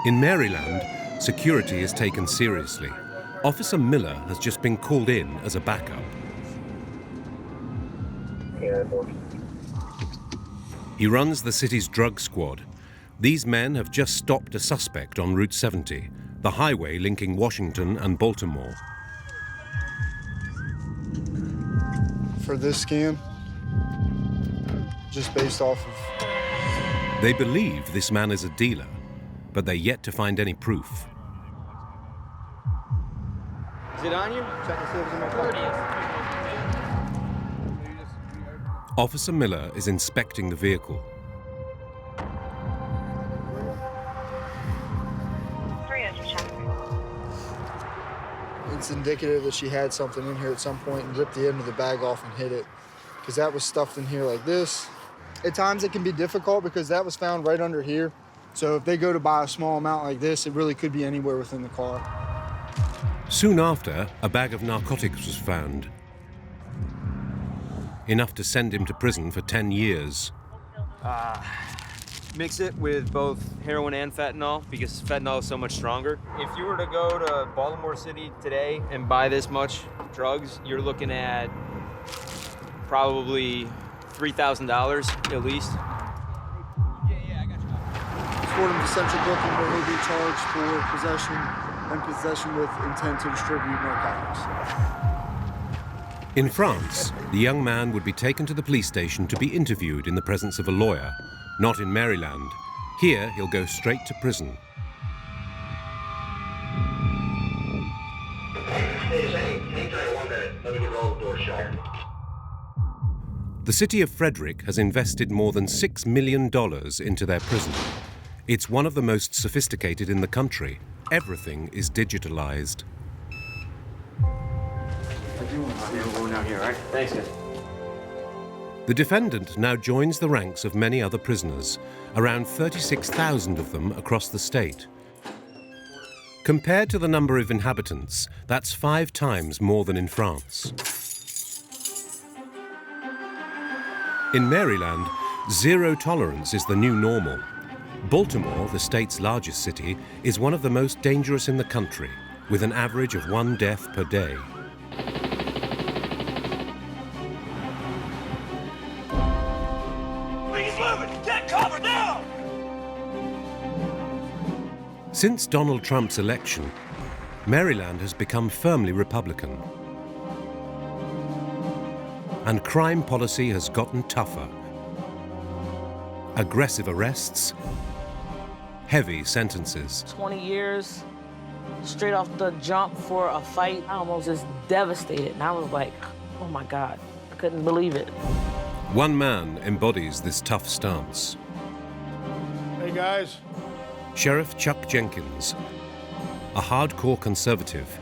In Maryland, security is taken seriously. Officer Miller has just been called in as a backup. He runs the city's drug squad. These men have just stopped a suspect on Route 70, the highway linking Washington and Baltimore. For this scam, just based off of... They believe this man is a dealer, but they're yet to find any proof. Is it on you? Check and see if it's in my pocket. Officer Miller is inspecting the vehicle. It's indicative that she had something in here at some point and ripped the end of the bag off and hid it, because that was stuffed in here like this. At times it can be difficult because that was found right under here. So if they go to buy a small amount like this, it really could be anywhere within the car. Soon after, a bag of narcotics was found. Enough to send him to prison for 10 years. Mix it with both heroin and fentanyl because fentanyl is so much stronger. If you were to go to Baltimore City today and buy this much drugs, you're looking at probably $3,000 at least. Yeah, I got you. Warden's essential booking where he'll be charged for possession and possession with intent to distribute narcotics. In France, the young man would be taken to the police station to be interviewed in the presence of a lawyer. Not in Maryland. Here, he'll go straight to prison. The city of Frederick has invested more than $6 million into their prison. It's one of the most sophisticated in the country. Everything is digitalized. Thanks, guys. The defendant now joins the ranks of many other prisoners, around 36,000 of them across the state. Compared to the number of inhabitants, that's 5 times more than in France. In Maryland, zero tolerance is the new normal. Baltimore, the state's largest city, is one of the most dangerous in the country, with an average of 1 death per day. Since Donald Trump's election, Maryland has become firmly Republican. And crime policy has gotten tougher. Aggressive arrests, heavy sentences. 20 years, straight off the jump for a fight. I almost just devastated. And I was like, oh my God, I couldn't believe it. One man embodies this tough stance. Hey guys. Sheriff Chuck Jenkins, a hardcore conservative.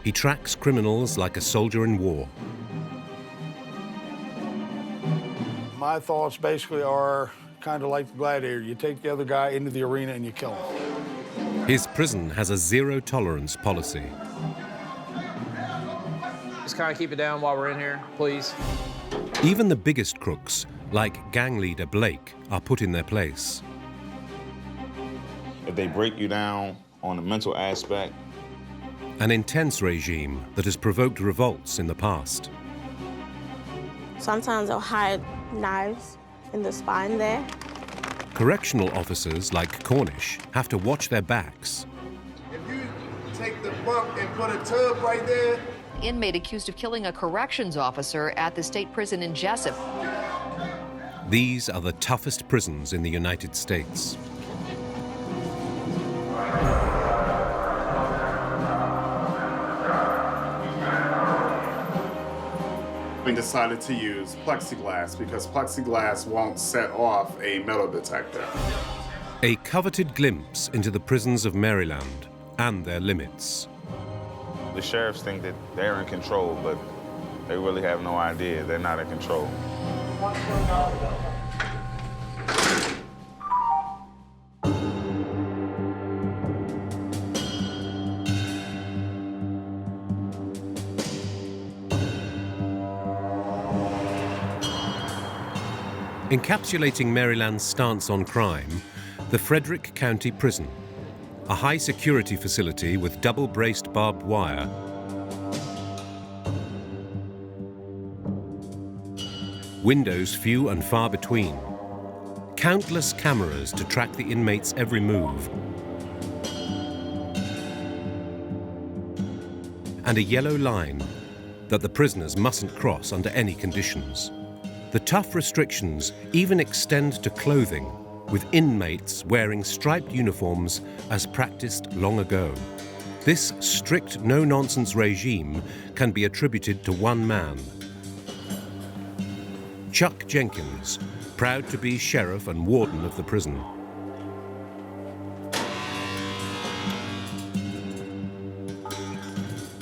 He tracks criminals like a soldier in war. My thoughts basically are kind of like the gladiator. You take the other guy into the arena and you kill him. His prison has a zero-tolerance policy. Just kind of keep it down while we're in here, please. Even the biggest crooks, like gang leader Blake, are put in their place. If they break you down on the mental aspect. An intense regime that has provoked revolts in the past. Sometimes they'll hide knives in the spine there. Correctional officers like Cornish have to watch their backs. If you take the bump and put a tub right there. Inmate accused of killing a corrections officer at the state prison in Jessup. These are the toughest prisons in the United States. We decided to use plexiglass because plexiglass won't set off a metal detector. A coveted glimpse into the prisons of Maryland and their limits. The sheriffs think that they're in control, but they really have no idea. They're not in control. Encapsulating Maryland's stance on crime, the Frederick County Prison, a high-security facility with double-braced barbed wire, windows few and far between, countless cameras to track the inmates' every move, and a yellow line that the prisoners mustn't cross under any conditions. The tough restrictions even extend to clothing, with inmates wearing striped uniforms as practiced long ago. This strict no-nonsense regime can be attributed to one man, Chuck Jenkins, proud to be sheriff and warden of the prison.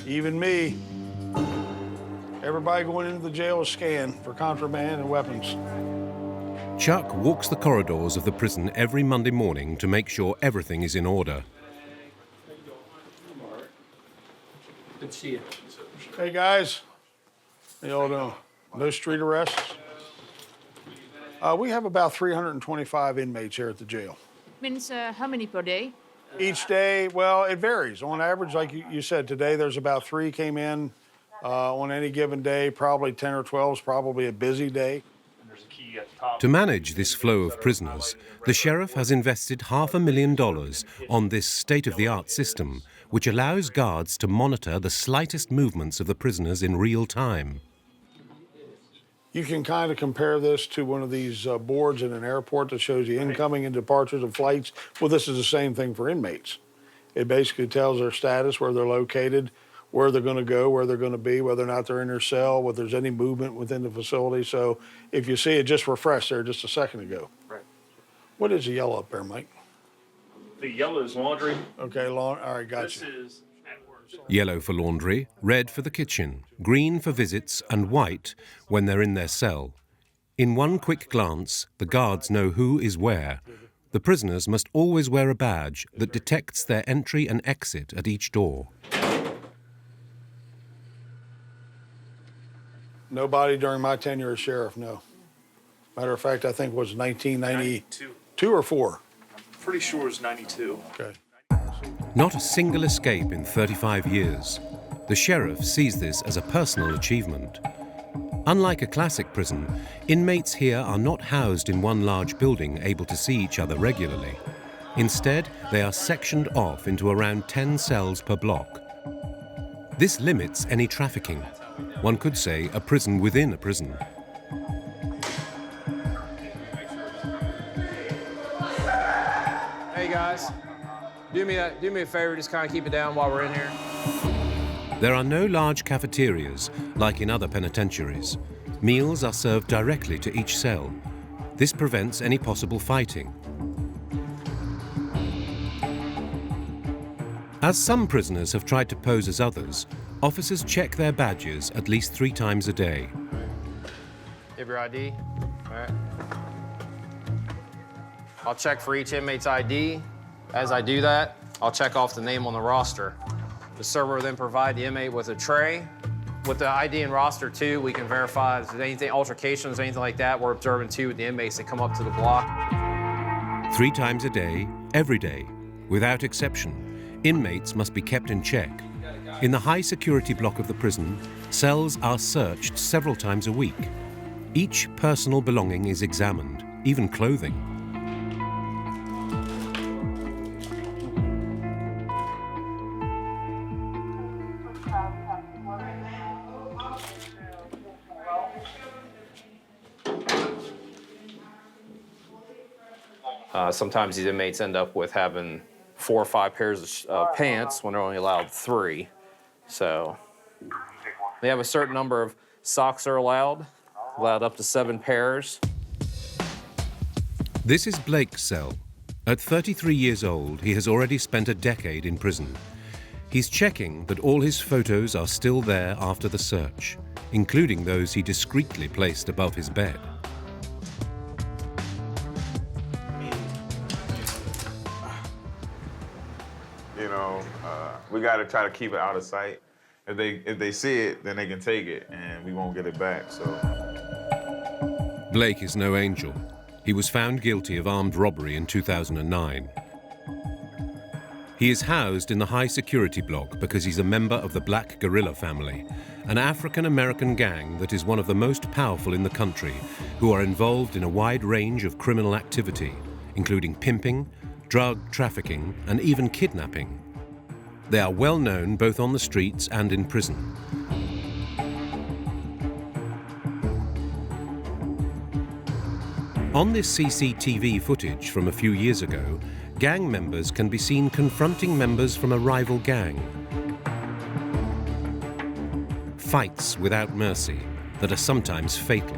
Even me, everybody going into the jail is scanned for contraband and weapons. Chuck walks the corridors of the prison every Monday morning to make sure everything is in order. Good to see you. Hey guys, how y'all doing? No street arrests? We have about 325 inmates here at the jail. Means how many per day? Each day, well, it varies. On average, like you said, today there's about 3 came in on any given day. Probably 10 or 12 is probably a busy day. To manage this flow of prisoners, the sheriff has invested $500,000 on this state-of-the-art system, which allows guards to monitor the slightest movements of the prisoners in real time. You can kind of compare this to one of these boards in an airport that shows you incoming and departures of flights. Well, this is the same thing for inmates. It basically tells their status, where they're located, where they're going to go, where they're going to be, whether or not they're in their cell, whether there's any movement within the facility. So if you see it just refreshed there just a second ago. Right. What is the yellow up there, Mike? The yellow is laundry. Okay, all right, gotcha. This is Yellow for laundry, red for the kitchen, green for visits, and white when they're in their cell. In one quick glance, the guards know who is where. The prisoners must always wear a badge that detects their entry and exit at each door. Nobody during my tenure as sheriff, no. Matter of fact, I think it was 1992 or 4. I'm pretty sure it's 92. Okay. Not a single escape in 35 years. The sheriff sees this as a personal achievement. Unlike a classic prison, inmates here are not housed in one large building able to see each other regularly. Instead, they are sectioned off into around 10 cells per block. This limits any trafficking. One could say a prison within a prison. Hey guys, do me a favor, just kind of keep it down while we're in here. There are no large cafeterias like in other penitentiaries. Meals are served directly to each cell. This prevents any possible fighting. As some prisoners have tried to pose as others, officers check their badges at least 3 times a day. Give your ID. All right. I'll check for each inmate's ID. As I do that, I'll check off the name on the roster. The server will then provide the inmate with a tray. With the ID and roster, too, we can verify if there's anything, altercations, anything like that. We're observing, too, with the inmates that come up to the block. 3 times a day, every day, without exception, inmates must be kept in check. In the high-security block of the prison, cells are searched several times a week. Each personal belonging is examined, even clothing. Sometimes these inmates end up with having 4 or 5 pairs of pants when they're only allowed 3. So they have a certain number of socks are allowed up to 7 pairs. This is Blake's cell. At 33 years old, he has already spent a decade in prison. He's checking that all his photos are still there after the search, including those he discreetly placed above his bed. We got to try to keep it out of sight. If they see it, then they can take it, and we won't get it back. So Blake is no angel. He was found guilty of armed robbery in 2009. He is housed in the high security block because he's a member of the Black Guerrilla family, an African-American gang that is one of the most powerful in the country, who are involved in a wide range of criminal activity, including pimping, drug trafficking, and even kidnapping. They are well known both on the streets and in prison. On this CCTV footage from a few years ago, gang members can be seen confronting members from a rival gang. Fights without mercy that are sometimes fatal.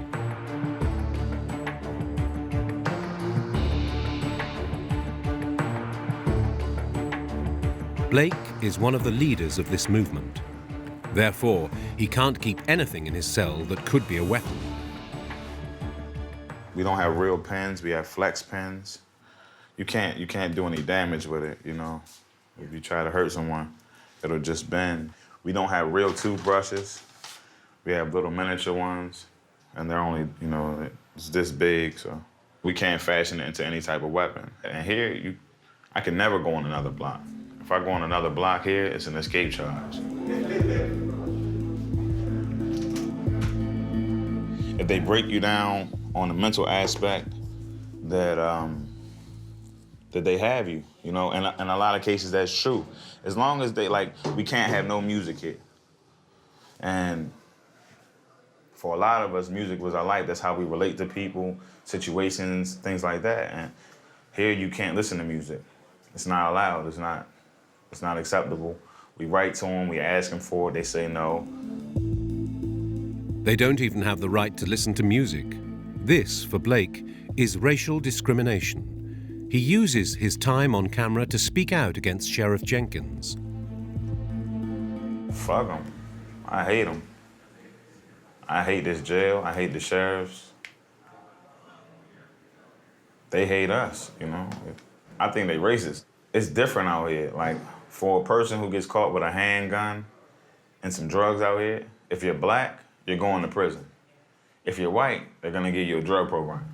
Blake is one of the leaders of this movement. Therefore, he can't keep anything in his cell that could be a weapon. We don't have real pens, we have flex pens. You can't do any damage with it, you know. If you try to hurt someone, it'll just bend. We don't have real toothbrushes. We have little miniature ones, and they're only, you know, it's this big, so we can't fashion it into any type of weapon. And here, I can never go on another block. If I go on another block here, it's an escape charge. If they break you down on the mental aspect, that they have you, you know, and in a lot of cases that's true. As long as we can't have no music here. And for a lot of us, music was our life. That's how we relate to people, situations, things like that. And here you can't listen to music. It's not allowed, it's not acceptable. We write to them, we ask them for it, they say no. They don't even have the right to listen to music. This, for Blake, is racial discrimination. He uses his time on camera to speak out against Sheriff Jenkins. Fuck them. I hate them. I hate this jail. I hate the sheriffs. They hate us, you know. I think they racist. It's different out here. Like, for a person who gets caught with a handgun and some drugs out here, if you're black, you're going to prison. If you're white, they're gonna give you a drug program.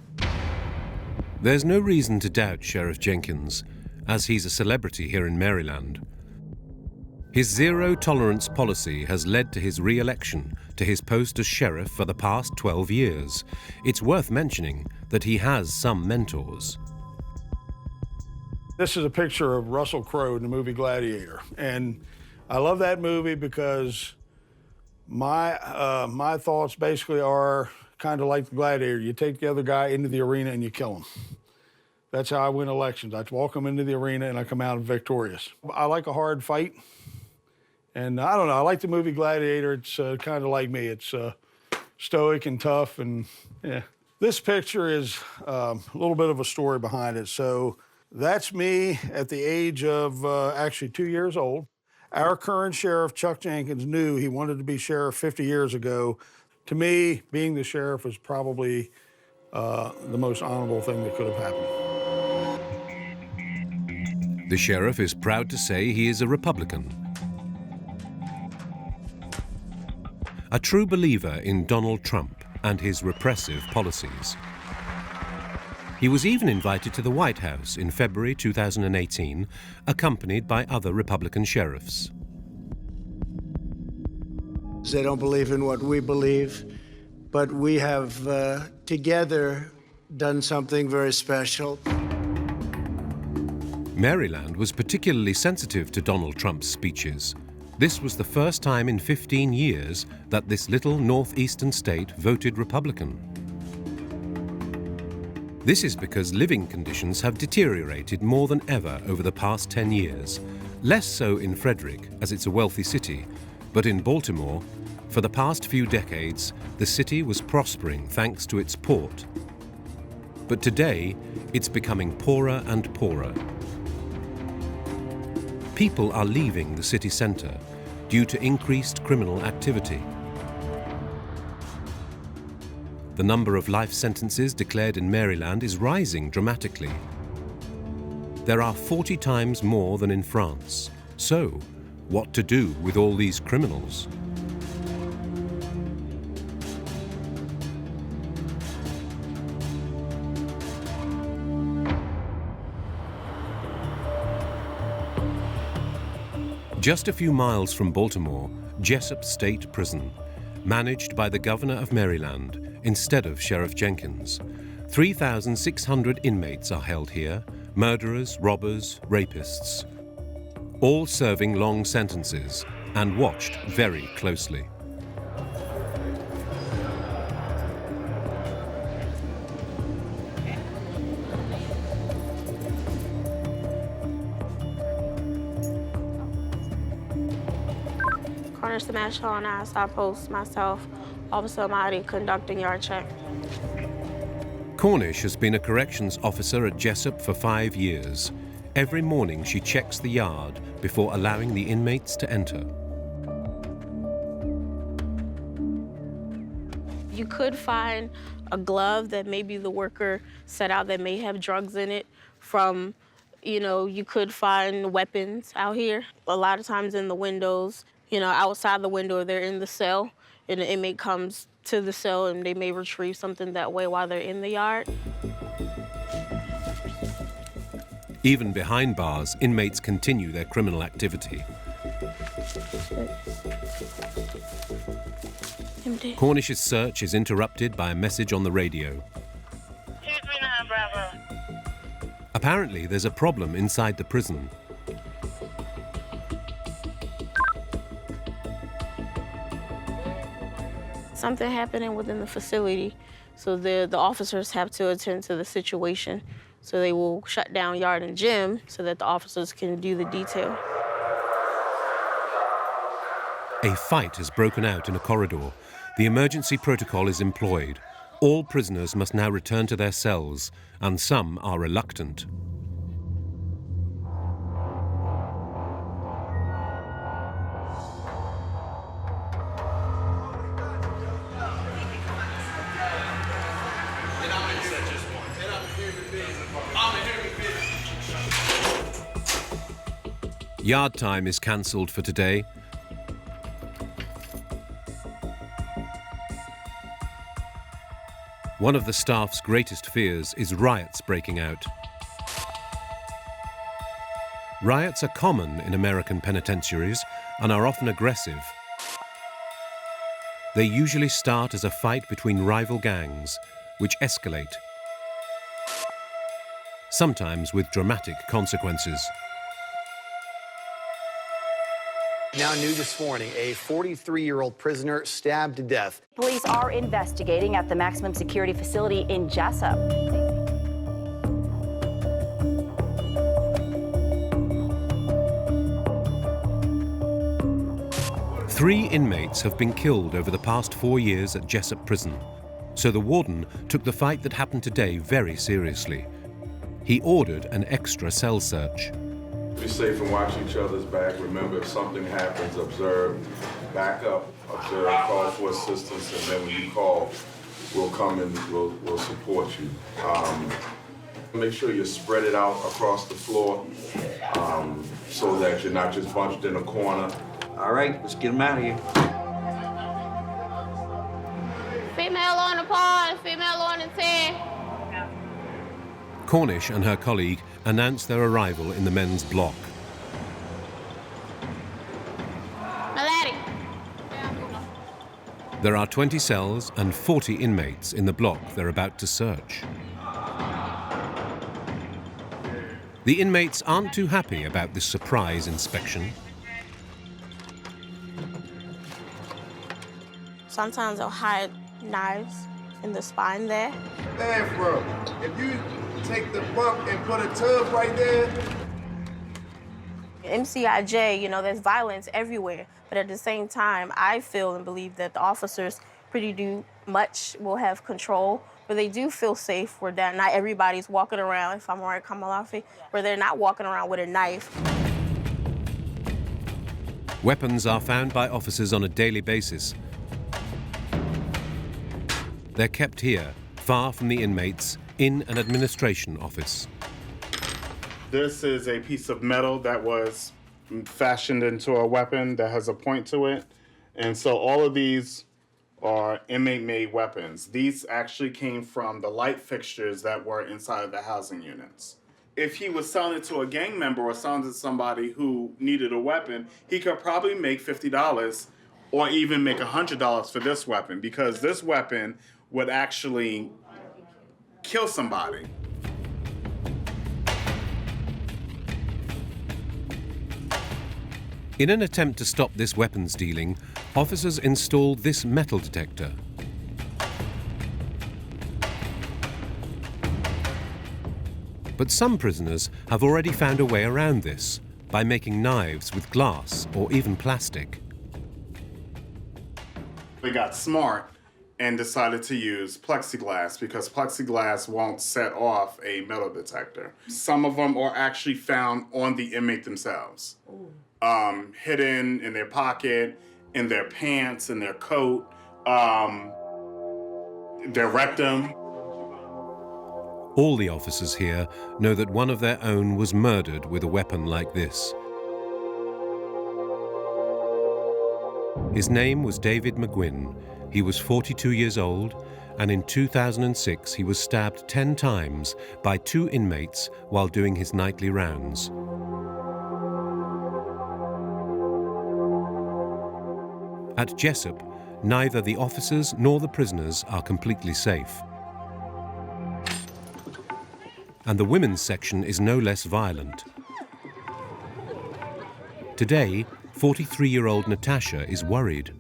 There's no reason to doubt Sheriff Jenkins, as he's a celebrity here in Maryland. His zero-tolerance policy has led to his re-election to his post as sheriff for the past 12 years. It's worth mentioning that he has some mentors. This is a picture of Russell Crowe in the movie Gladiator. And I love that movie because my thoughts basically are kind of like the Gladiator. You take the other guy into the arena and you kill him. That's how I win elections. I walk them into the arena and I come out victorious. I like a hard fight. And I don't know, I like the movie Gladiator. It's kind of like me. It's stoic and tough, and yeah. This picture is a little bit of a story behind it. So that's me at the age of actually 2 years old. Our current sheriff, Chuck Jenkins, knew he wanted to be sheriff 50 years ago. To me, being the sheriff was probably the most honorable thing that could have happened. The sheriff is proud to say he is a Republican. A true believer in Donald Trump and his repressive policies. He was even invited to the White House in February 2018, accompanied by other Republican sheriffs. They don't believe in what we believe, but we have together done something very special. Maryland was particularly sensitive to Donald Trump's speeches. This was the first time in 15 years that this little northeastern state voted Republican. This is because living conditions have deteriorated more than ever over the past 10 years. Less so in Frederick, as it's a wealthy city, but in Baltimore, for the past few decades, the city was prospering thanks to its port. But today, it's becoming poorer and poorer. People are leaving the city center due to increased criminal activity. The number of life sentences declared in Maryland is rising dramatically. There are 40 times more than in France. So, what to do with all these criminals? Just a few miles from Baltimore, Jessup State Prison, managed by the Governor of Maryland instead of Sheriff Jenkins. 3,600 inmates are held here, murderers, robbers, rapists, all serving long sentences and watched very closely. Corner smash on eyes, I post myself, Officer Amadi conducting yard check. Cornish has been a corrections officer at Jessup for 5 years. Every morning she checks the yard before allowing the inmates to enter. You could find a glove that maybe the worker set out that may have drugs in it from, you could find weapons out here. A lot of times in the windows, outside the window, they're in the cell, and the inmate comes to the cell and they may retrieve something that way while they're in the yard. Even behind bars, inmates continue their criminal activity. Empty. Cornish's search is interrupted by a message on the radio. Apparently, there's a problem inside the prison. Something happening within the facility, so the officers have to attend to the situation. So they will shut down yard and gym so that the officers can do the detail. A fight has broken out in a corridor. The emergency protocol is employed. All prisoners must now return to their cells, and some are reluctant. Yard time is cancelled for today. One of the staff's greatest fears is riots breaking out. Riots are common in American penitentiaries and are often aggressive. They usually start as a fight between rival gangs, which escalate, sometimes with dramatic consequences. Now new this morning, a 43-year-old prisoner stabbed to death. Police are investigating at the maximum security facility in Jessup. Three inmates have been killed over the past 4 years at Jessup Prison, so the warden took the fight that happened today very seriously. He ordered an extra cell search. Be safe and watch each other's back. Remember, if something happens, observe, back up, observe, call for assistance, and then when you call, we'll come and we'll support you. Make sure you spread it out across the floor so that you're not just bunched in a corner. All right, let's get them out of here. Female on the pond, female on the 10. Cornish and her colleague announced their arrival in the men's block. Malady. There are 20 cells and 40 inmates in the block they're about to search. The inmates aren't too happy about this surprise inspection. Sometimes they'll hide knives in the spine there. Bathroom. If you take the bunk and put a tub right there. MCIJ, there's violence everywhere. But at the same time, I feel and believe that the officers will have control, where they do feel safe, where not everybody's walking around, if I'm right, Kamalafi, where they're not walking around with a knife. Weapons are found by officers on a daily basis. They're kept here, far from the inmates, in an administration office. This is a piece of metal that was fashioned into a weapon that has a point to it. And so all of these are inmate-made weapons. These actually came from the light fixtures that were inside of the housing units. if he was selling it to a gang member or selling it to somebody who needed a weapon, he could probably make $50 or even make $100 for this weapon, because this weapon would actually kill somebody. In an attempt to stop this weapons dealing, officers installed this metal detector. But some prisoners have already found a way around this by making knives with glass or even plastic. They got smart and decided to use plexiglass because plexiglass won't set off a metal detector. Some of them are actually found on the inmate themselves, hidden in their pocket, in their pants, in their coat, their rectum. All the officers here know that one of their own was murdered with a weapon like this. His name was David McGuinn. He was 42 years old, and in 2006 he was stabbed 10 times by 2 inmates while doing his nightly rounds. At Jessup, neither the officers nor the prisoners are completely safe. And the women's section is no less violent. Today, 43-year-old Natasha is worried.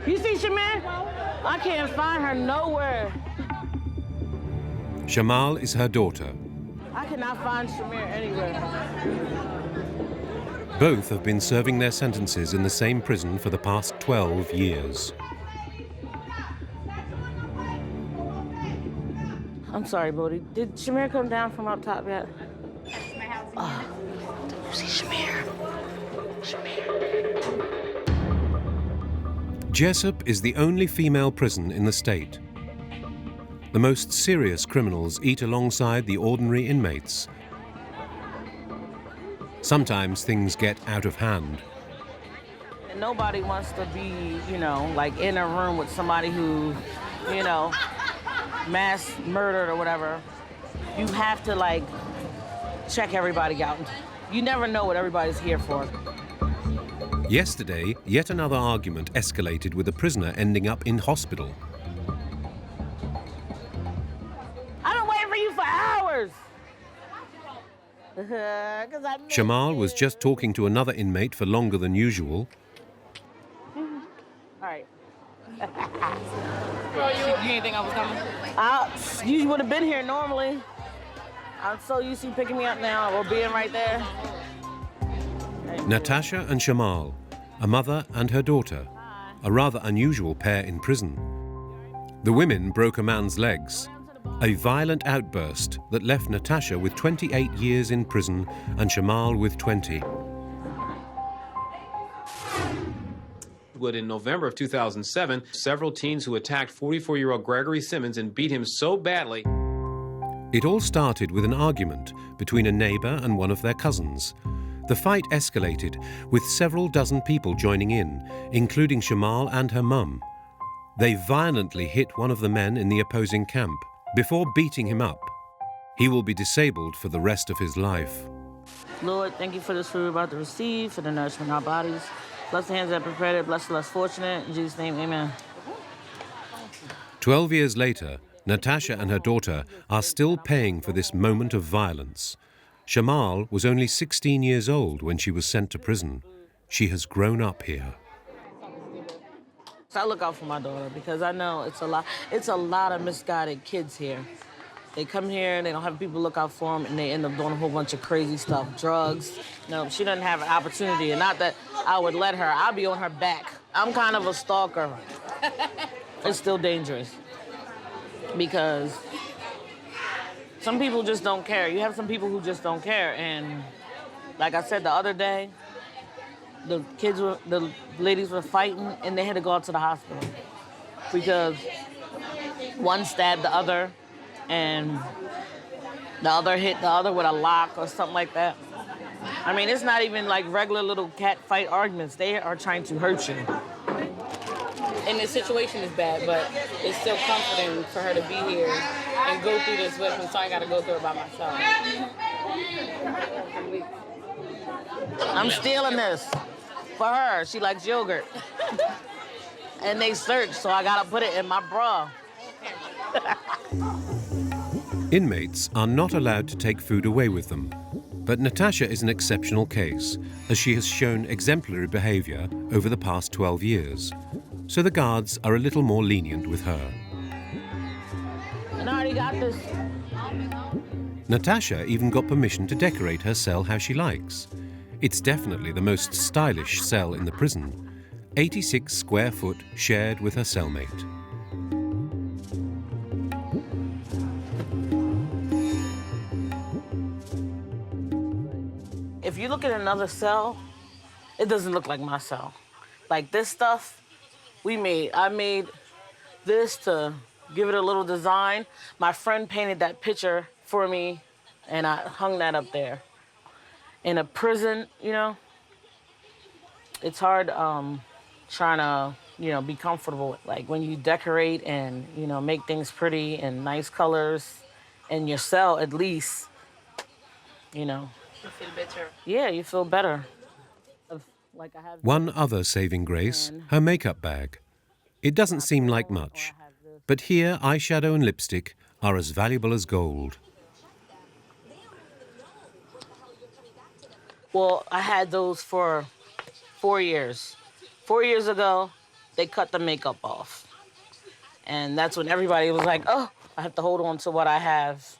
You see Shamir? I can't find her nowhere. Chamal is her daughter. I cannot find Shamir anywhere. Both have been serving their sentences in the same prison for the past 12 years. I'm sorry, Bodie. Did Shamir come down from up top yet? Oh, you see Shamir? Jessup is the only female prison in the state. The most serious criminals eat alongside the ordinary inmates. Sometimes things get out of hand. And nobody wants to be, like in a room with somebody who, mass murdered or whatever. You have to check everybody out. You never know what everybody's here for. Yesterday, yet another argument escalated with a prisoner ending up in hospital. I've been waiting for you for hours. Chamal was just talking to another inmate for longer than usual. All right. You didn't think I was coming? You would have been here normally. I'm so used to picking me up now or being right there. Natasha and Chamal, a mother and her daughter, a rather unusual pair in prison. The women broke a man's legs, a violent outburst that left Natasha with 28 years in prison and Chamal with 20. In November of 2007, several teens who attacked 44-year-old Gregory Simmons and beat him so badly. It all started with an argument between a neighbor and one of their cousins. The fight escalated, with several dozen people joining in, including Chamal and her mum. They violently hit one of the men in the opposing camp before beating him up. He will be disabled for the rest of his life. Lord, thank you for this food we're about to receive, for the nourishment of our bodies. Bless the hands that prepared it, bless the less fortunate. In Jesus' name, amen. 12 years later, Natasha and her daughter are still paying for this moment of violence. Chamal was only 16 years old when she was sent to prison. She has grown up here. I look out for my daughter because I know it's a lot of misguided kids here. They come here and they don't have people look out for them and they end up doing a whole bunch of crazy stuff, drugs. No, she doesn't have an opportunity, and not that I would let her. I'll be on her back. I'm kind of a stalker. It's still dangerous because some people just don't care. You have some people who just don't care, and like I said the other day, the ladies were fighting and they had to go out to the hospital because one stabbed the other and the other hit the other with a lock or something like that. I mean, it's not even like regular little cat fight arguments. They are trying to hurt you. And the situation is bad, but it's still comforting for her to be here and go through this with me, so I gotta go through it by myself. I'm stealing this for her. She likes yogurt. And they search, so I gotta put it in my bra. Inmates are not allowed to take food away with them, but Natasha is an exceptional case, as she has shown exemplary behavior over the past 12 years. So the guards are a little more lenient with her. And I already got this. Natasha even got permission to decorate her cell how she likes. It's definitely the most stylish cell in the prison, 86 square foot shared with her cellmate. If you look at another cell, it doesn't look like my cell. Like this stuff, I made this to give it a little design. My friend painted that picture for me, and I hung that up there. In a prison, you know, it's hard trying to, be comfortable. Like when you decorate and, make things pretty and nice colors in your cell, at least, You feel better. Yeah, you feel better. One other saving grace, her makeup bag. It doesn't seem like much, but here eyeshadow and lipstick are as valuable as gold. Well, I had those for 4 years. 4 years ago, they cut the makeup off. And that's when everybody was like, oh, I have to hold on to what I have.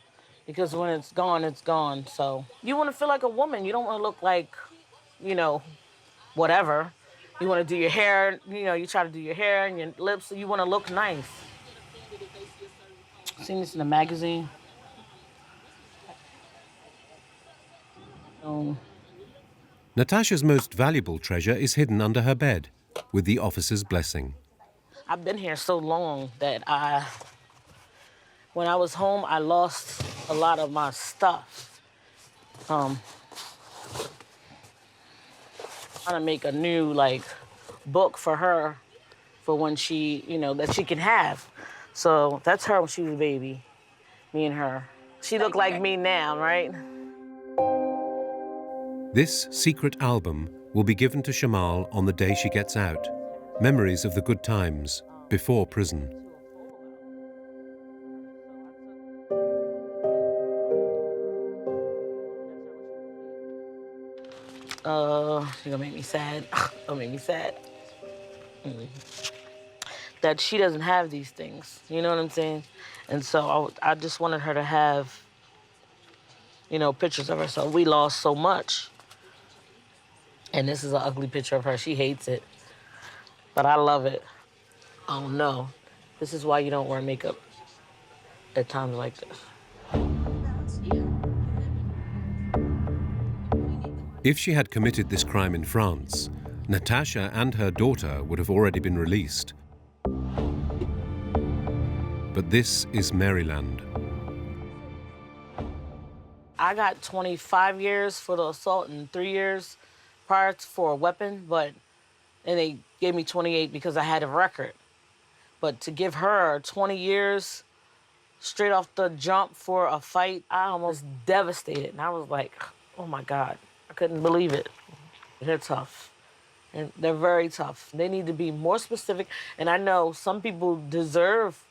Because when it's gone, it's gone. So you want to feel like a woman. You don't want to look like, whatever. You want to do your hair, you try to do your hair and your lips, so you want to look nice. Seen this in the magazine. Natasha's most valuable treasure is hidden under her bed, with the officer's blessing. I've been here so long that when I was home, I lost a lot of my stuff. Trying to make a new, book for her for when she, that she can have. So that's her when she was a baby, me and her. She looked like me now, right? This secret album will be given to Chamal on the day she gets out. Memories of the good times before prison. You're gonna make me sad. Don't make me sad. That she doesn't have these things, you know what I'm saying? And so I just wanted her to have, pictures of herself. We lost so much. And this is an ugly picture of her. She hates it. But I love it. Oh no. This is why you don't wear makeup at times like this. If she had committed this crime in France, Natasha and her daughter would have already been released. But this is Maryland. I got 25 years for the assault and 3 years prior for a weapon, and they gave me 28 because I had a record. But to give her 20 years straight off the jump for a fight, I almost devastated. And I was like, oh my God, I couldn't believe it. They're tough. And they're very tough. They need to be more specific. And I know some people deserve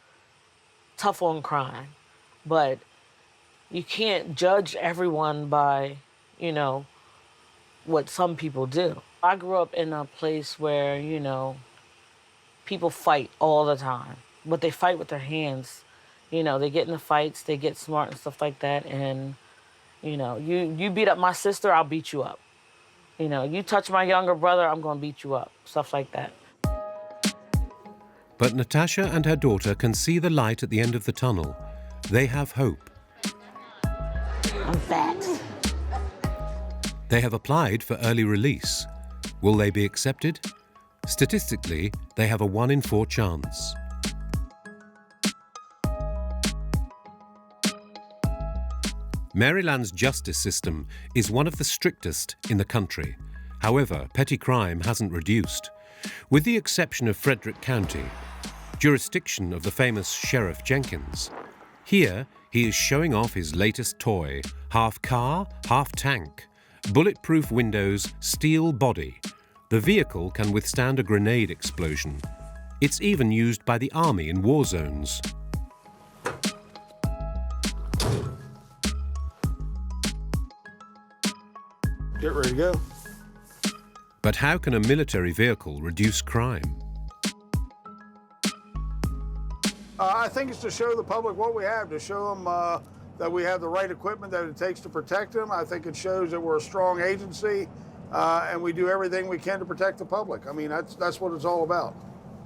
tough on crime, but you can't judge everyone by, what some people do. I grew up in a place where, people fight all the time, but they fight with their hands. They get in the fights, they get smart and stuff like that, and, you beat up my sister, I'll beat you up. You touch my younger brother, I'm gonna beat you up, stuff like that. But Natasha and her daughter can see the light at the end of the tunnel. They have hope. I'm fat. They have applied for early release. Will they be accepted? Statistically, they have a 1 in 4 chance. Maryland's justice system is one of the strictest in the country. However, petty crime hasn't reduced. With the exception of Frederick County, jurisdiction of the famous Sheriff Jenkins, Here, he is showing off his latest toy, half car, half tank. Bulletproof windows, steel body. The vehicle can withstand a grenade explosion. It's even used by the army in war zones. Get ready to go. But how can a military vehicle reduce crime? I think it's to show the public what we have, to show them that we have the right equipment that it takes to protect them. I think it shows that we're a strong agency and we do everything we can to protect the public. I mean, that's what it's all about.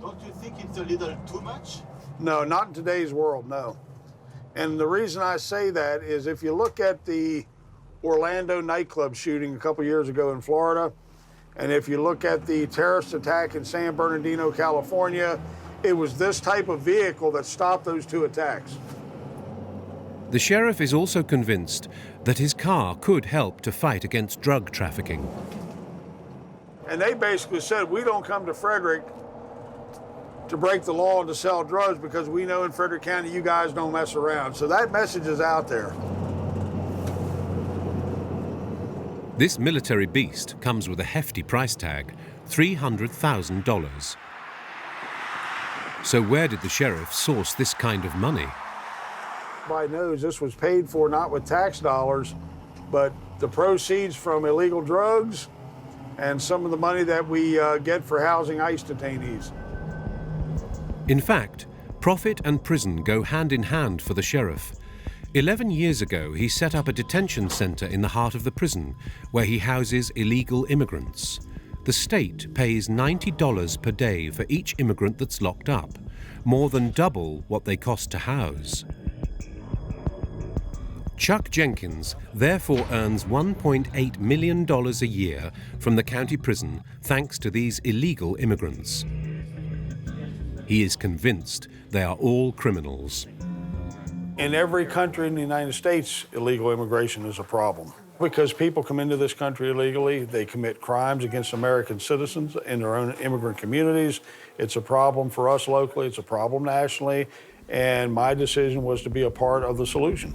Don't you think it's a little too much? No, not in today's world, no. And the reason I say that is if you look at the Orlando nightclub shooting a couple years ago in Florida, and if you look at the terrorist attack in San Bernardino, California, it was this type of vehicle that stopped those two attacks. The sheriff is also convinced that his car could help to fight against drug trafficking. And they basically said, we don't come to Frederick to break the law and to sell drugs because we know in Frederick County you guys don't mess around. So that message is out there. This military beast comes with a hefty price tag, $300,000. So where did the sheriff source this kind of money? Everybody knows this was paid for not with tax dollars, but the proceeds from illegal drugs and some of the money that we get for housing ICE detainees. In fact, profit and prison go hand in hand for the sheriff. 11 years ago, he set up a detention center in the heart of the prison, where he houses illegal immigrants. The state pays $90 per day for each immigrant that's locked up, more than double what they cost to house. Chuck Jenkins therefore earns $1.8 million a year from the county prison thanks to these illegal immigrants. He is convinced they are all criminals. In every country in the United States, illegal immigration is a problem. Because people come into this country illegally, they commit crimes against American citizens in their own immigrant communities. It's a problem for us locally, it's a problem nationally, and my decision was to be a part of the solution.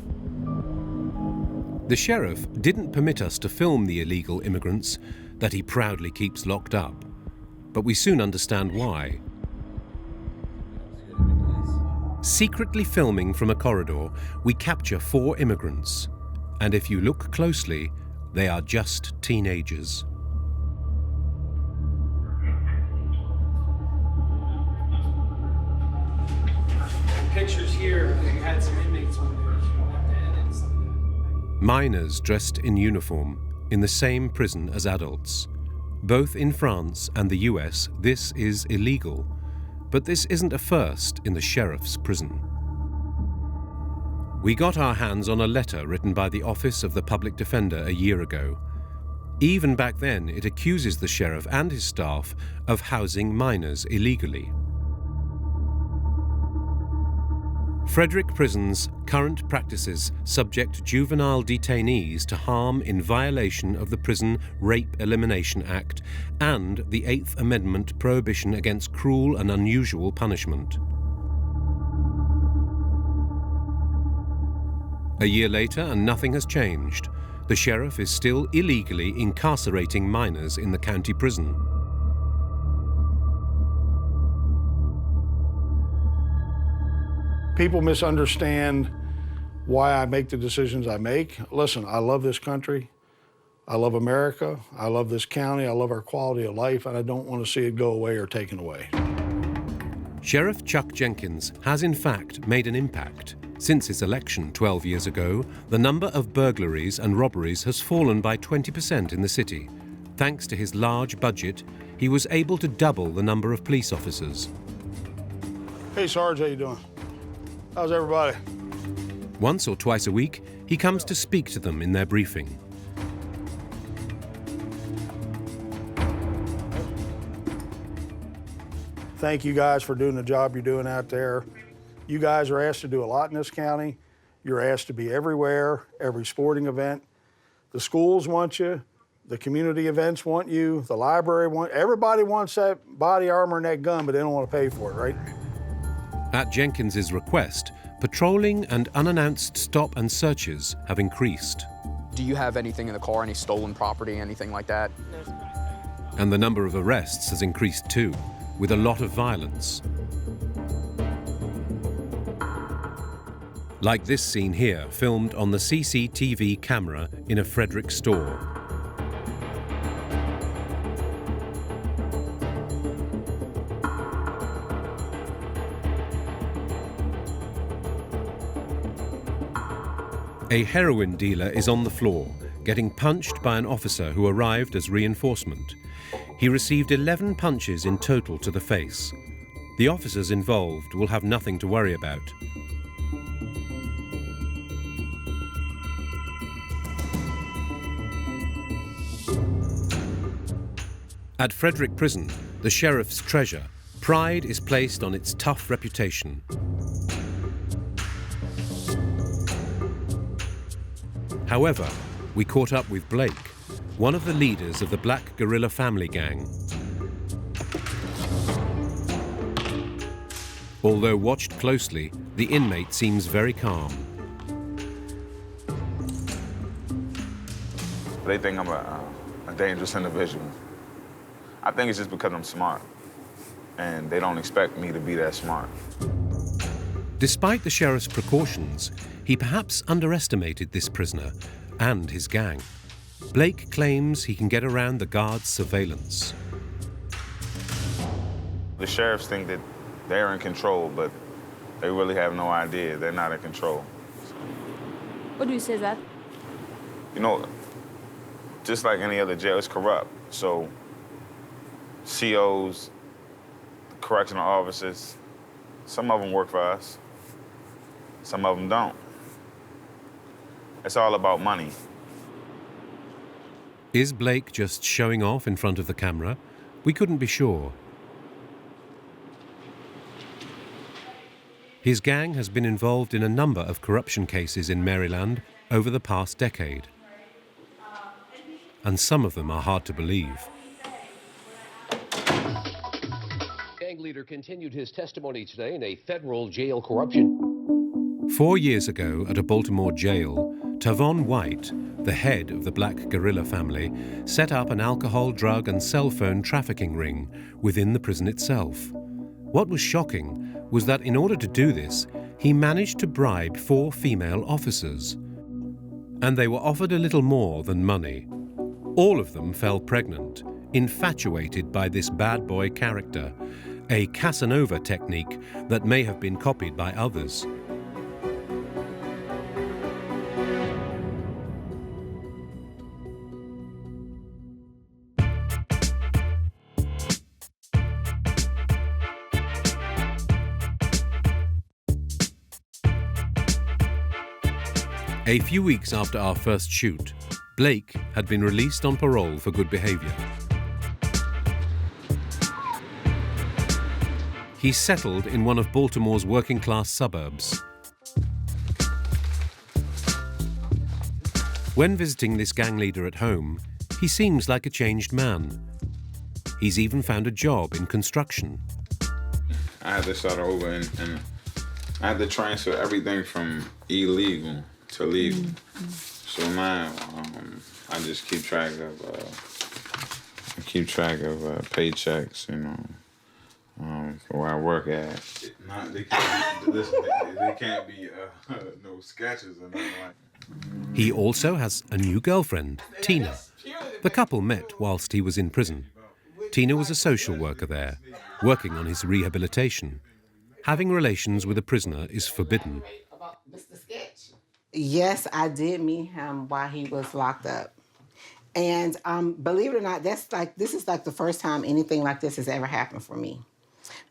The sheriff didn't permit us to film the illegal immigrants that he proudly keeps locked up, but we soon understand why. Secretly filming from a corridor, we capture 4 immigrants. And if you look closely, they are just teenagers. Pictures here, you had some inmates on there. You have to edit some of that. Minors dressed in uniform, in the same prison as adults. Both in France and the US, this is illegal. But this isn't a first in the sheriff's prison. We got our hands on a letter written by the Office of the Public Defender a year ago. Even back then, it accuses the sheriff and his staff of housing minors illegally. Frederick Prison's current practices subject juvenile detainees to harm in violation of the Prison Rape Elimination Act and the 8th Amendment prohibition against cruel and unusual punishment. A year later, and nothing has changed. The sheriff is still illegally incarcerating minors in the county prison. People misunderstand why I make the decisions I make. Listen, I love this country. I love America. I love this county. I love our quality of life, and I don't want to see it go away or taken away. Sheriff Chuck Jenkins has in fact made an impact. Since his election 12 years ago, the number of burglaries and robberies has fallen by 20% in the city. Thanks to his large budget, he was able to double the number of police officers. Hey, Sarge, how you doing? How's everybody? Once or twice a week, he comes to speak to them in their briefing. Thank you guys for doing the job you're doing out there. You guys are asked to do a lot in this county. You're asked to be everywhere, every sporting event. The schools want you. The community events want you. The library everybody wants that body armor and that gun, but they don't want to pay for it, right? At Jenkins's request, patrolling and unannounced stop and searches have increased. Do you have anything in the car, any stolen property, anything like that? And the number of arrests has increased too, with a lot of violence. Like this scene here, filmed on the CCTV camera in a Frederick store. A heroin dealer is on the floor, getting punched by an officer who arrived as reinforcement. He received 11 punches in total to the face. The officers involved will have nothing to worry about. At Frederick Prison, the sheriff's treasure, pride is placed on its tough reputation. However, we caught up with Blake, one of the leaders of the Black Guerrilla family gang. Although watched closely, the inmate seems very calm. They think I'm a dangerous individual. I think it's just because I'm smart, and they don't expect me to be that smart. Despite the sheriff's precautions, he perhaps underestimated this prisoner and his gang. Blake claims he can get around the guards' surveillance. The sheriffs think that they're in control, but they really have no idea. They're not in control. What do you say that? You know, just like any other jail, it's corrupt. So COs, correctional officers, some of them work for us, some of them don't. It's all about money. Is Blake just showing off in front of the camera? We couldn't be sure. His gang has been involved in a number of corruption cases in Maryland over the past decade. And some of them are hard to believe. Gang leader continued his testimony today in a federal jail corruption. 4 years ago at a Baltimore jail, Tavon White, the head of the Black Guerrilla family, set up an alcohol, drug and cell phone trafficking ring within the prison itself. What was shocking was that in order to do this, he managed to bribe 4 female officers. And they were offered a little more than money. All of them fell pregnant, infatuated by this bad boy character, a Casanova technique that may have been copied by others. A few weeks after our first shoot, Blake had been released on parole for good behavior. He settled in one of Baltimore's working-class suburbs. When visiting this gang leader at home, he seems like a changed man. He's even found a job in construction. I had to start over and I had to transfer everything from illegal to legal. So now I just keep track of paychecks, you know, for where I work at. They can't be no sketches or nothing like that. He also has a new girlfriend, Tina. The couple met whilst he was in prison. Tina was a social worker there, working on his rehabilitation. Having relations with a prisoner is forbidden. Yes, I did meet him while he was locked up. And believe it or not, this is like the first time anything like this has ever happened for me.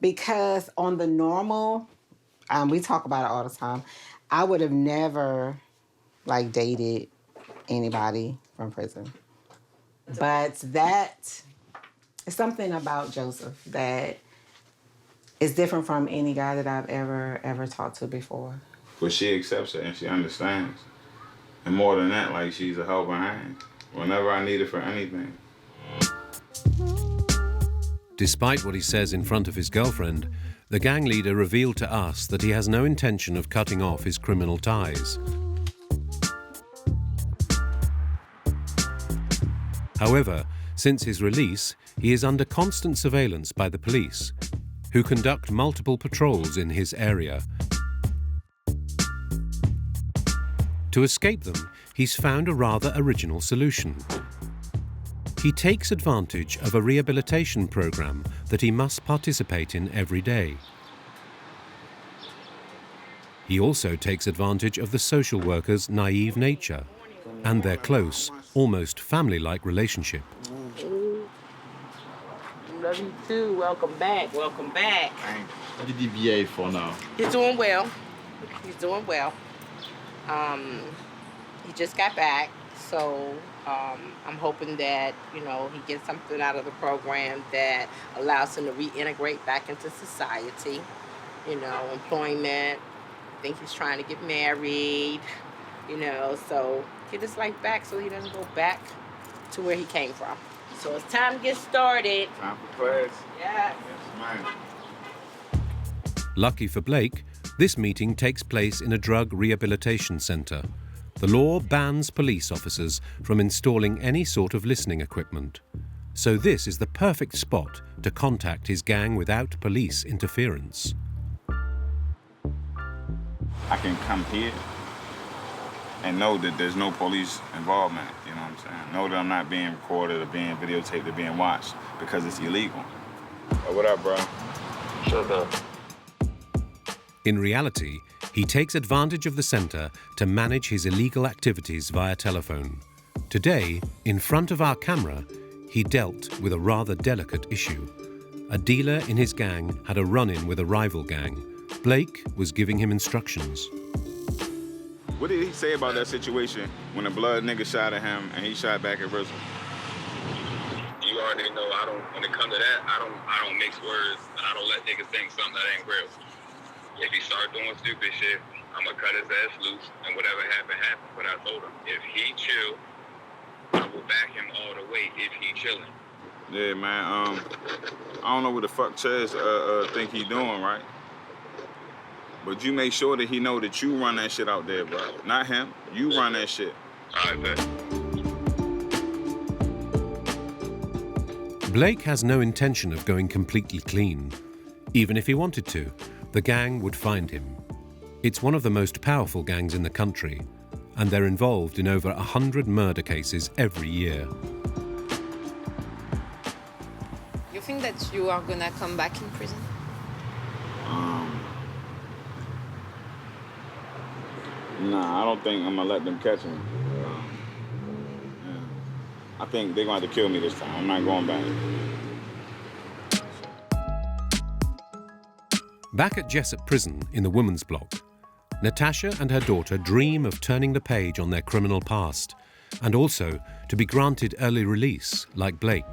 Because on the normal, we talk about it all the time, I would have never dated anybody from prison. But that is something about Joseph that is different from any guy that I've ever talked to before. But she accepts it and she understands. And more than that, she's a helping hand whenever I need it for anything. Despite what he says in front of his girlfriend, the gang leader revealed to us that he has no intention of cutting off his criminal ties. However, since his release, he is under constant surveillance by the police, who conduct multiple patrols in his area. To escape them, he's found a rather original solution. He takes advantage of a rehabilitation program that he must participate in every day. He also takes advantage of the social workers' naive nature and their close, almost family-like relationship. Love you too. Welcome back. Welcome back. How did he behave for now? He's doing well. He's doing well. He just got back, so I'm hoping that, you know, he gets something out of the program that allows him to reintegrate back into society. You know, employment. I think he's trying to get married, you know, so get his life back so he doesn't go back to where he came from. So it's time to get started. Time for class? Yeah. Yes, ma'am. Lucky for Blake, this meeting takes place in a drug rehabilitation centre. The law bans police officers from installing any sort of listening equipment. So this is the perfect spot to contact his gang without police interference. I can come here and know that there's no police involvement, you know what I'm saying? Know that I'm not being recorded or being videotaped or being watched because it's illegal. Oh, what up, bro? Shut up. In reality, he takes advantage of the centre to manage his illegal activities via telephone. Today, in front of our camera, he dealt with a rather delicate issue. A dealer in his gang had a run-in with a rival gang. Blake was giving him instructions. What did he say about that situation when a blood nigga shot at him and he shot back at Jessup? You already know when it comes to that, I don't mix words and I don't let niggas think something that ain't real. If he start doing stupid shit, I'm gonna cut his ass loose and whatever happened, happened. But I told him, if he chill, I will back him all the way if he chilling. Yeah, man, I don't know what the fuck Chaz think he doing, right? But you make sure that he know that you run that shit out there, bro. Not him. You run that shit. All right, bet. Blake has no intention of going completely clean. Even if he wanted to, the gang would find him. It's one of the most powerful gangs in the country, and they're involved in over 100 murder cases every year. You think that you are gonna come back in prison? Nah, I don't think I'm gonna let them catch him. I think they're gonna have to kill me this time. I'm not going back. Back at Jessup prison in the women's block, Natasha and her daughter dream of turning the page on their criminal past and also to be granted early release like Blake.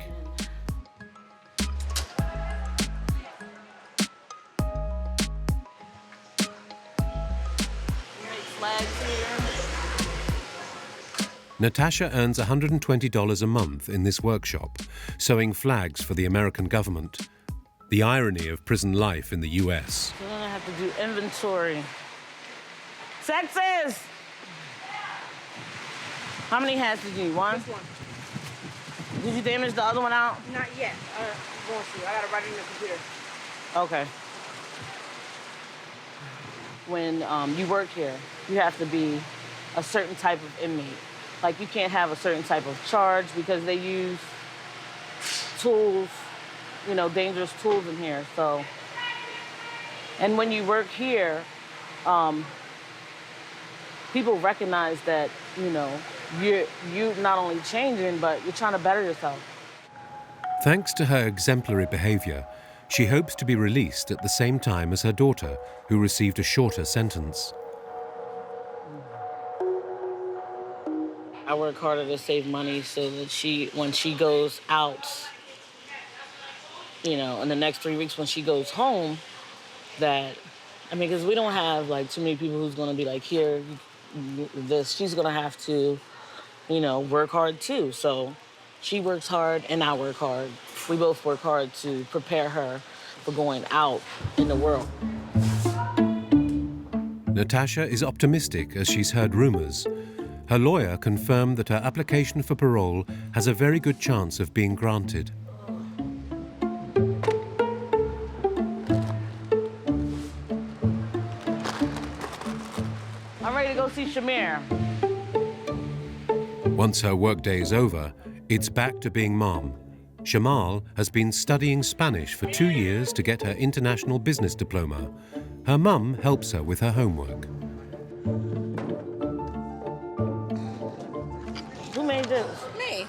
Natasha earns $120 a month in this workshop, sewing flags for the American government. The irony of prison life in the US. We're gonna have to do inventory. Sexes! How many hats did you need? One? Just one. Did you damage the other one out? Not yet. I'm going to. I gotta write it in the computer. Okay. When you work here, you have to be a certain type of inmate. Like, you can't have a certain type of charge because they use tools, you know, dangerous tools in here, so. And when you work here, people recognize that, you know, you're not only changing, but you're trying to better yourself. Thanks to her exemplary behavior, she hopes to be released at the same time as her daughter, who received a shorter sentence. I work harder to save money so that when she goes out, you know, in the next 3 weeks when she goes home, that, I mean, because we don't have, like, too many people who's going to be like, here, this. She's going to have to, you know, work hard, too. So she works hard and I work hard. We both work hard to prepare her for going out in the world. Natasha is optimistic as she's heard rumors. Her lawyer confirmed that her application for parole has a very good chance of being granted. I'm ready to go see Shamir. Once her workday is over, it's back to being mom. Chamal has been studying Spanish for 2 years to get her international business diploma. Her mum helps her with her homework. Who made this? Me.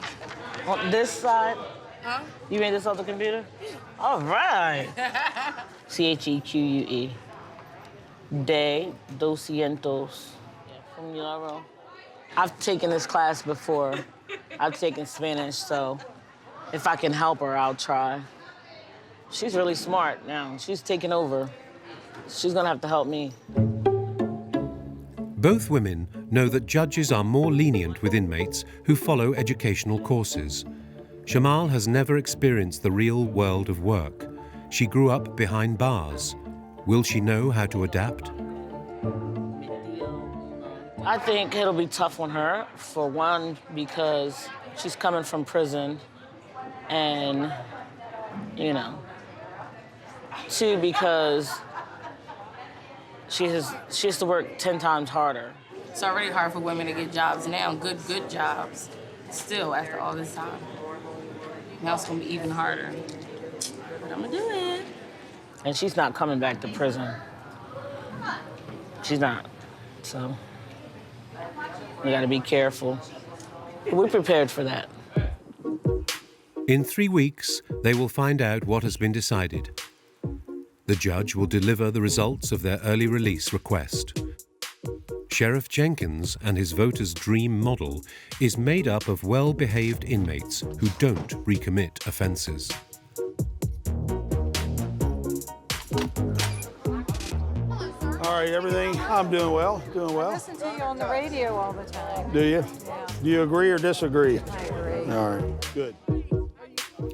On this side? Huh? You made this on the computer? All right. CHEQUE. De 200. From Euro. I've taken this class before. I've taken Spanish, so if I can help her, I'll try. She's really smart now. She's taking over. She's gonna have to help me. Both women know that judges are more lenient with inmates who follow educational courses. Chamal has never experienced the real world of work. She grew up behind bars. Will she know how to adapt? I think it'll be tough on her, for one, because she's coming from prison, and, you know, two, because she has to work 10 times harder. It's already hard for women to get jobs now, good jobs, still after all this time. Now it's gonna be even harder. But I'm gonna do it. And she's not coming back to prison. She's not, so we gotta be careful. We're prepared for that. In 3 weeks, they will find out what has been decided. The judge will deliver the results of their early release request. Sheriff Jenkins and his voters' dream model is made up of well-behaved inmates who don't recommit offences. All right, everything? I'm doing well, doing well. I listen to you on the radio all the time. Do you? Yeah. Do you agree or disagree? I agree. All right, good.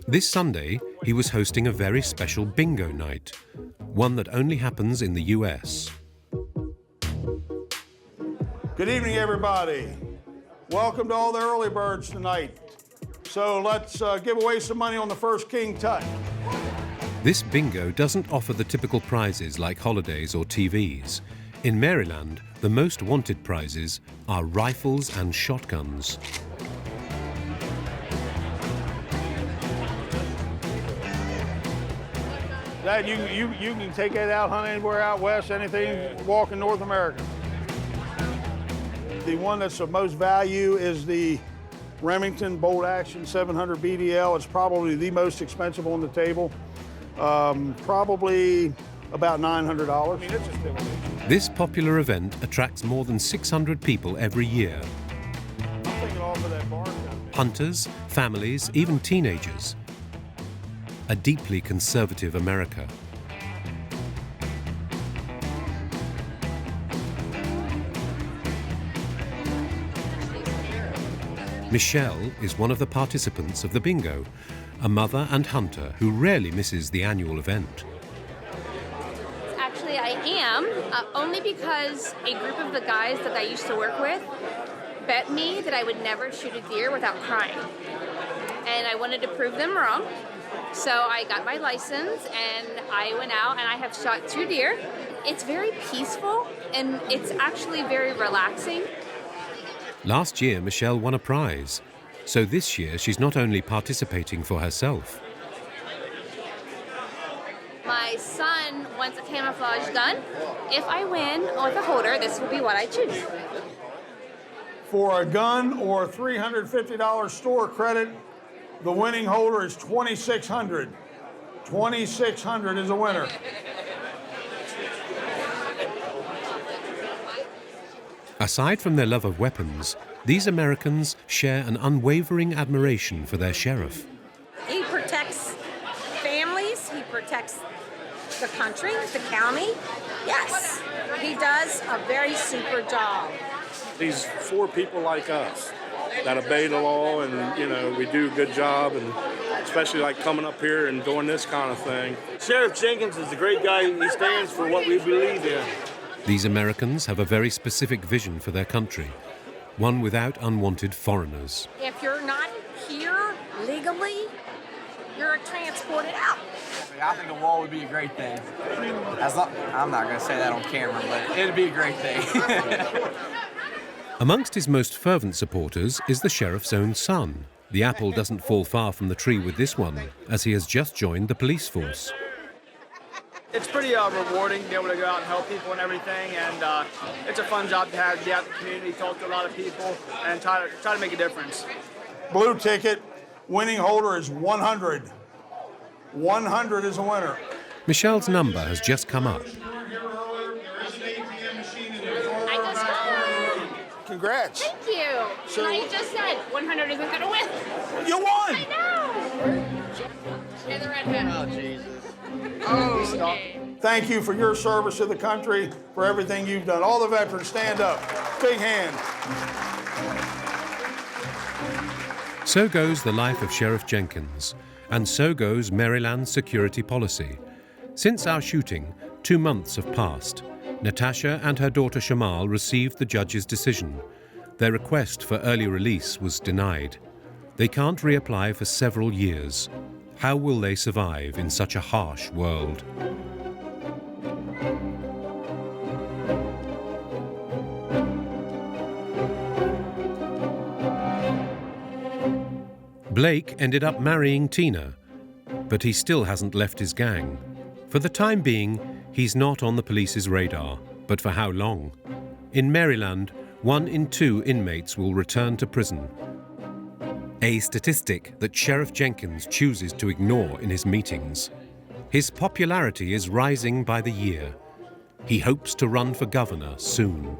This Sunday, he was hosting a very special bingo night, one that only happens in the US. Good evening, everybody. Welcome to all the early birds tonight. So let's give away some money on the first King Tut. This bingo doesn't offer the typical prizes like holidays or TVs. In Maryland, the most wanted prizes are rifles and shotguns. Dad, you can take that out, hunt anywhere out west, anything, walk in North America. The one that's of most value is the Remington Bolt Action 700 BDL. It's probably the most expensive on the table. Probably about $900. I mean, it's just This popular event attracts more than 600 people every year. I'm thinking off of that barn down there. Hunters, families, even teenagers. A deeply conservative America. Michelle is one of the participants of the bingo, a mother and hunter who rarely misses the annual event. Actually, I am, only because a group of the guys that I used to work with bet me that I would never shoot a deer without crying. And I wanted to prove them wrong. So I got my license and I went out and I have shot 2 deer. It's very peaceful and it's actually very relaxing. Last year, Michelle won a prize. So this year, she's not only participating for herself. My son wants a camouflage gun. If I win with a holder, this will be what I choose. For a gun or $350 store credit, the winning holder is $2,600. $2,600 is a winner. Aside from their love of weapons, these Americans share an unwavering admiration for their sheriff. He protects families, he protects the country, the county. Yes, he does a very super job. He's for people like us that obey the law and, you know, we do a good job and especially like coming up here and doing this kind of thing. Sheriff Jenkins is a great guy. He stands for what we believe in. These Americans have a very specific vision for their country, one without unwanted foreigners. If you're not here legally, you're transported out. I think a wall would be a great thing. I'm not going to say that on camera, but it'd be a great thing. Amongst his most fervent supporters is the sheriff's own son. The apple doesn't fall far from the tree with this one, as he has just joined the police force. It's pretty rewarding to be able to go out and help people and everything, and it's a fun job to have, to be out in the community, talk to a lot of people, and try to make a difference. Blue ticket, winning holder is 100. 100 is a winner. Michelle's number has just come up. I just won. Congrats. Thank you. So, you just said 100 isn't going to win. You won. I know. And the red pen. Oh, Jesus. Oh, okay. Thank you for your service to the country, for everything you've done. All the veterans, stand up. Big hand. So goes the life of Sheriff Jenkins, and so goes Maryland's security policy. Since our shooting, 2 months have passed. Natasha and her daughter Chamal received the judge's decision. Their request for early release was denied. They can't reapply for several years. How will they survive in such a harsh world? Blake ended up marrying Tina, but he still hasn't left his gang. For the time being, he's not on the police's radar, but for how long? In Maryland, 1 in 2 inmates will return to prison. A statistic that Sheriff Jenkins chooses to ignore in his meetings. His popularity is rising by the year. He hopes to run for governor soon.